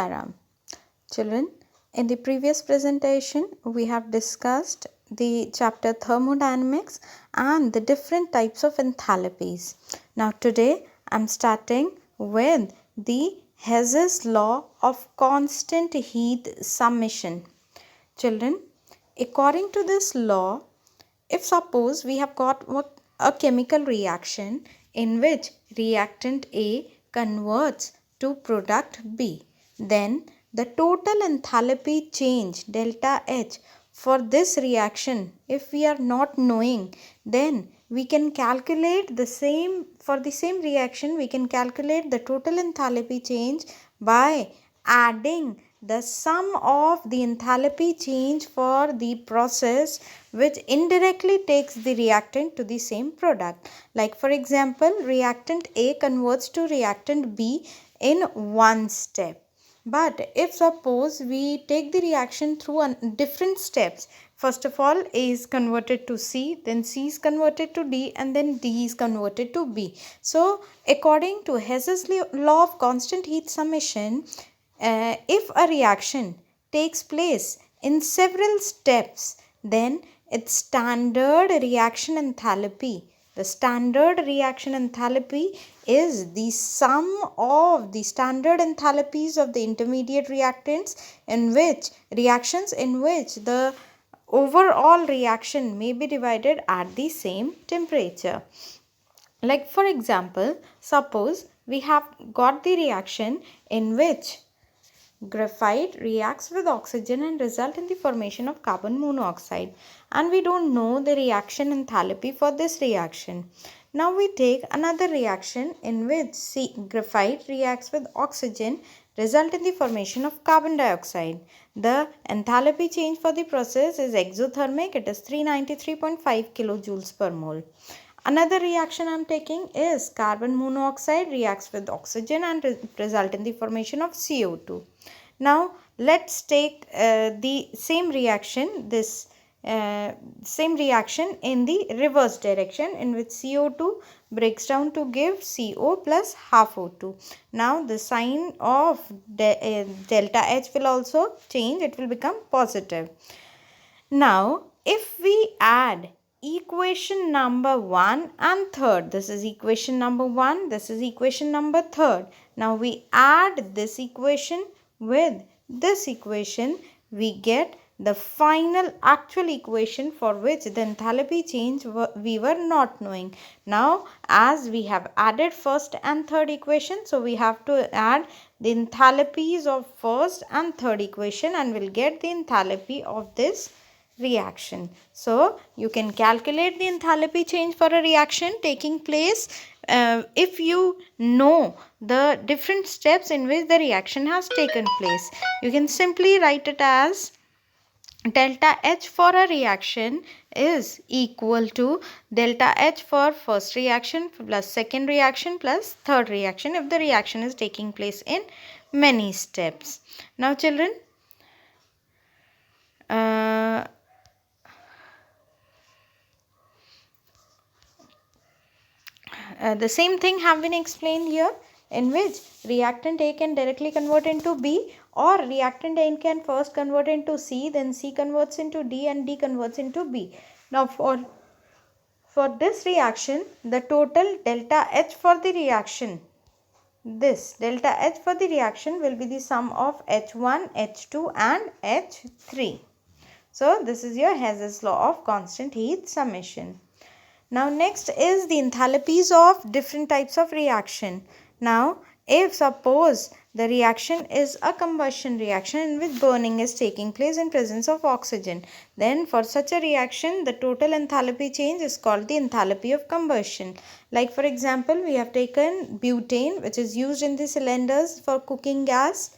Aram. Children, in the previous presentation, we have discussed the chapter thermodynamics and the different types of enthalpies. Now today, I am starting with the Hess's law of constant heat summation. Children, according to this law, if suppose we have got a chemical reaction in which reactant A converts to product B, then the total enthalpy change delta H for this reaction, if we are not knowing, then we can calculate the same, for the same reaction we can calculate the total enthalpy change by adding the sum of the enthalpy change for the process which indirectly takes the reactant to the same product. Like for example, reactant A converts to reactant B in one step. But if suppose we take the reaction through different steps, first of all A is converted to C, then C is converted to D, and then D is converted to B. So according to Hess's law of constant heat summation, if a reaction takes place in several steps, then its standard reaction enthalpy, the standard reaction enthalpy is the sum of the standard enthalpies of the intermediate reactants reactions in which the overall reaction may be divided at the same temperature. Like for example, suppose we have got the reaction in which graphite reacts with oxygen and result in the formation of carbon monoxide, and we don't know the reaction enthalpy for this reaction. Now we take another reaction in which graphite reacts with oxygen, result in the formation of carbon dioxide. The enthalpy change for the process is exothermic. It is 393.5 kilojoules per mole. Another reaction I am taking is carbon monoxide reacts with oxygen and result in the formation of CO2. Now let's take the same reaction, same reaction in the reverse direction, in which CO2 breaks down to give CO plus half O2. Now the sign of delta H will also change. It will become positive. Now if we add equation number 1 and 3rd, this is equation number 1, this is equation number 3rd. Now we add this equation with this equation, we get the final actual equation for which the enthalpy change we were not knowing. Now as we have added first and third equation, so we have to add the enthalpies of first and third equation and we'll get the enthalpy of this reaction. So you can calculate the enthalpy change for a reaction taking place if you know the different steps in which the reaction has taken place. You can simply write it as delta H for a reaction is equal to delta H for first reaction plus second reaction plus third reaction if the reaction is taking place in many steps. Now children, the same thing have been explained here, in which reactant A can directly convert into B, or reactant A can first convert into C, then C converts into D and D converts into B. Now for this reaction, the total delta H for the reaction, this delta H for the reaction will be the sum of H1, H2 and H3. So this is your Hess's law of constant heat summation. Now next is the enthalpies of different types of reaction. Now if suppose the reaction is a combustion reaction in which burning is taking place in presence of oxygen, then for such a reaction the total enthalpy change is called the enthalpy of combustion. Like for example, we have taken butane, which is used in the cylinders for cooking gas.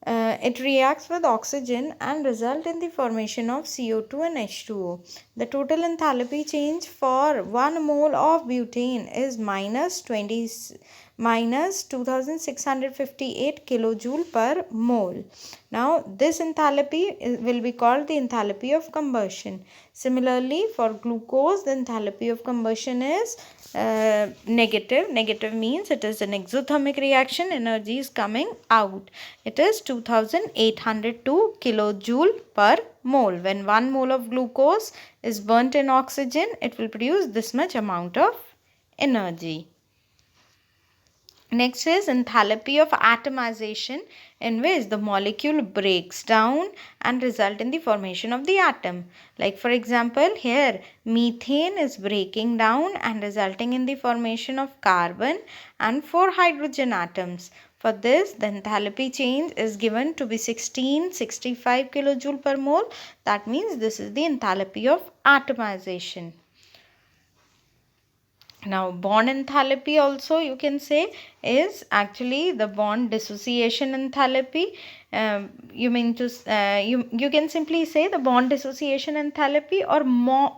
It reacts with oxygen and result in the formation of CO2 and H2O. The total enthalpy change for 1 mole of butane is minus 2658 kilojoule per mole. Now this enthalpy will be called the enthalpy of combustion. Similarly, for glucose, the enthalpy of combustion is negative. Negative means it is an exothermic reaction. Energy is coming out. It is 2802 kilojoule per mole. When 1 mole of glucose is burnt in oxygen, it will produce this much amount of energy. Next is enthalpy of atomization, in which the molecule breaks down and result in the formation of the atom. Like for example, here methane is breaking down and resulting in the formation of carbon and 4 hydrogen atoms. For this, the enthalpy change is given to be 1665 kilojoule per mole. That means this is the enthalpy of atomization. Now, bond enthalpy also you can say is actually the bond dissociation enthalpy. You can simply say the bond dissociation enthalpy or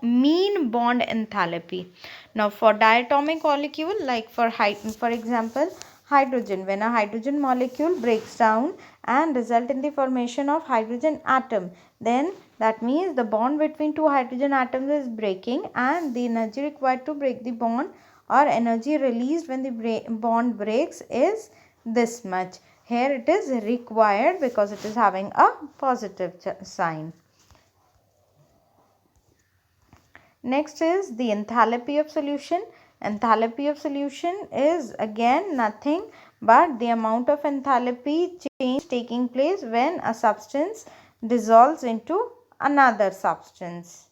mean bond enthalpy. Now, for diatomic molecule, like for example, hydrogen, when a hydrogen molecule breaks down and result in the formation of hydrogen atom, then that means the bond between two hydrogen atoms is breaking, and the energy required to break the bond or energy released when the bond breaks is this much. Here it is required because it is having a positive sign. Next is the enthalpy of solution. Enthalpy of solution is again nothing but the amount of enthalpy change taking place when a substance dissolves into another substance.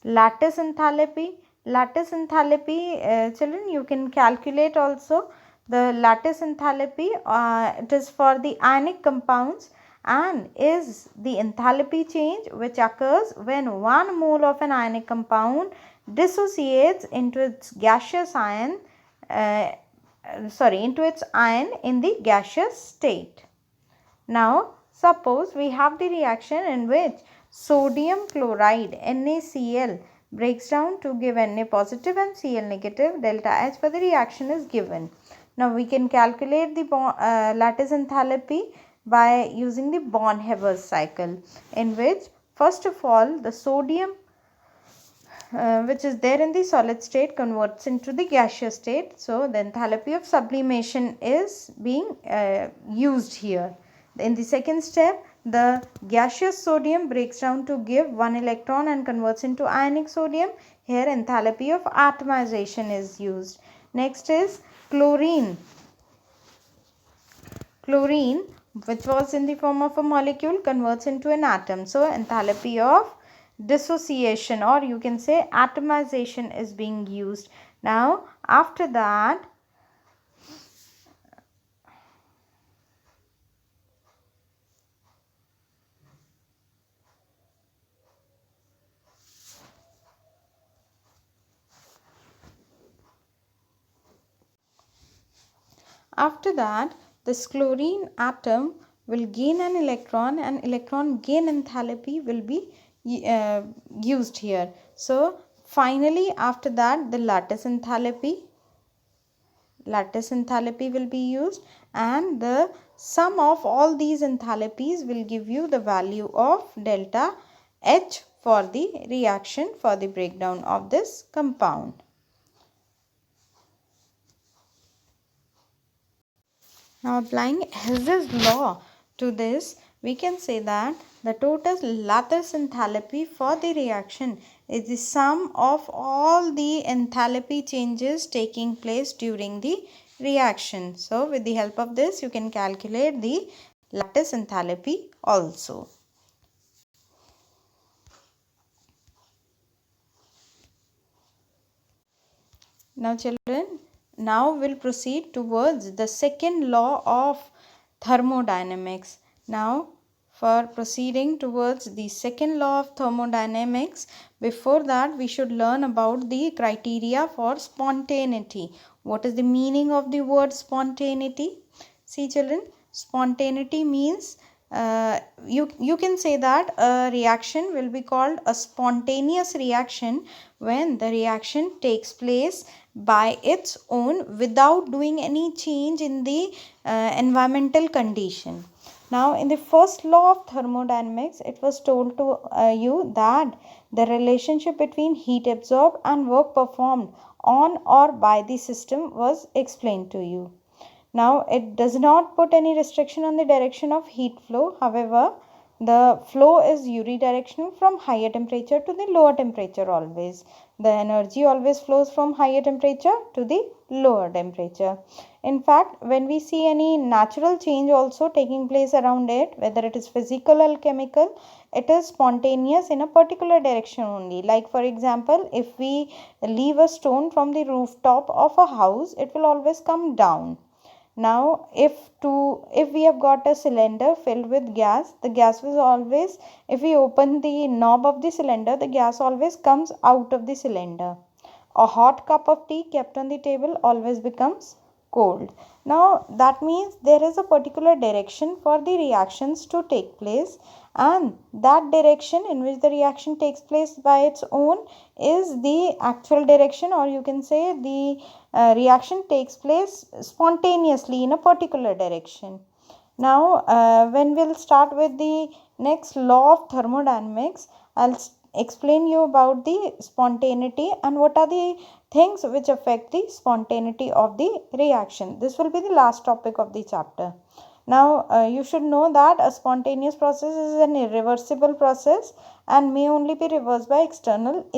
Lattice enthalpy. Lattice enthalpy, children, you can calculate also the lattice enthalpy. It is for the ionic compounds and is the enthalpy change which occurs when 1 mole of an ionic compound dissociates into its gaseous ion into its ion in the gaseous state. Now, suppose we have the reaction in which sodium chloride NaCl breaks down to give Na positive and Cl negative. Delta H for the reaction is given. Now, we can calculate the lattice enthalpy by using the Born-Haber cycle, in which first of all the sodium which is there in the solid state converts into the gaseous state. So, the enthalpy of sublimation is being used here. In the second step, the gaseous sodium breaks down to give 1 electron and converts into ionic sodium. Here enthalpy of atomization is used. Next is chlorine. Chlorine, which was in the form of a molecule, converts into an atom. So, enthalpy of dissociation, or you can say atomization, is being used. Now, after that, this chlorine atom will gain an electron, and electron gain enthalpy will be used here. So, finally after that the lattice enthalpy will be used, and the sum of all these enthalpies will give you the value of delta H for the reaction, for the breakdown of this compound. Now, applying Hess's law to this, we can say that the total lattice enthalpy for the reaction is the sum of all the enthalpy changes taking place during the reaction. So, with the help of this, you can calculate the lattice enthalpy also. Now, children, now we'll proceed towards the second law of thermodynamics. Now, for proceeding towards the second law of thermodynamics, before that we should learn about the criteria for spontaneity. What is the meaning of the word spontaneity? See children, spontaneity means you can say that a reaction will be called a spontaneous reaction when the reaction takes place by its own without doing any change in the environmental condition. Now, in the first law of thermodynamics, it was told to you that the relationship between heat absorbed and work performed on or by the system was explained to you. Now, it does not put any restriction on the direction of heat flow. However, the flow is unidirectional from higher temperature to the lower temperature always. The energy always flows from higher temperature to the lower temperature. In fact, when we see any natural change also taking place around it, whether it is physical or chemical, it is spontaneous in a particular direction only. Like for example, if we leave a stone from the rooftop of a house, it will always come down. Now if we have got a cylinder filled with gas, the gas will always, if we open the knob of the cylinder, the gas always comes out of the cylinder. A hot cup of tea kept on the table always becomes cold. Now that means there is a particular direction for the reactions to take place, and that direction in which the reaction takes place by its own is the actual direction, or you can say the reaction takes place spontaneously in a particular direction. Now when we'll start with the next law of thermodynamics, I'll explain you about the spontaneity and what are the things which affect the spontaneity of the reaction. This will be the last topic of the chapter. Now you should know that a spontaneous process is an irreversible process and may only be reversed by external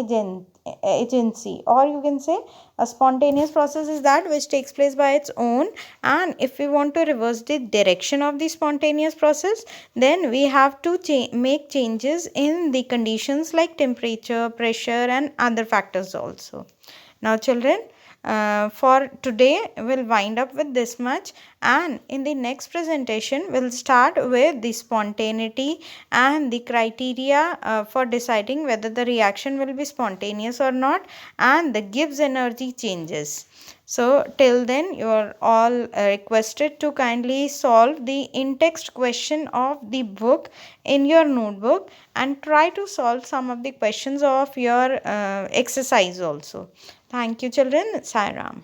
agency, or you can say a spontaneous process is that which takes place by its own, and if we want to reverse the direction of the spontaneous process, then we have to make changes in the conditions like temperature, pressure and other factors also. Now children, for today we'll wind up with this much, and in the next presentation we'll start with the spontaneity and the criteria for deciding whether the reaction will be spontaneous or not, and the Gibbs energy changes. So till then you are all requested to kindly solve the in-text question of the book in your notebook and try to solve some of the questions of your exercise also. Thank you children. Sai Ram.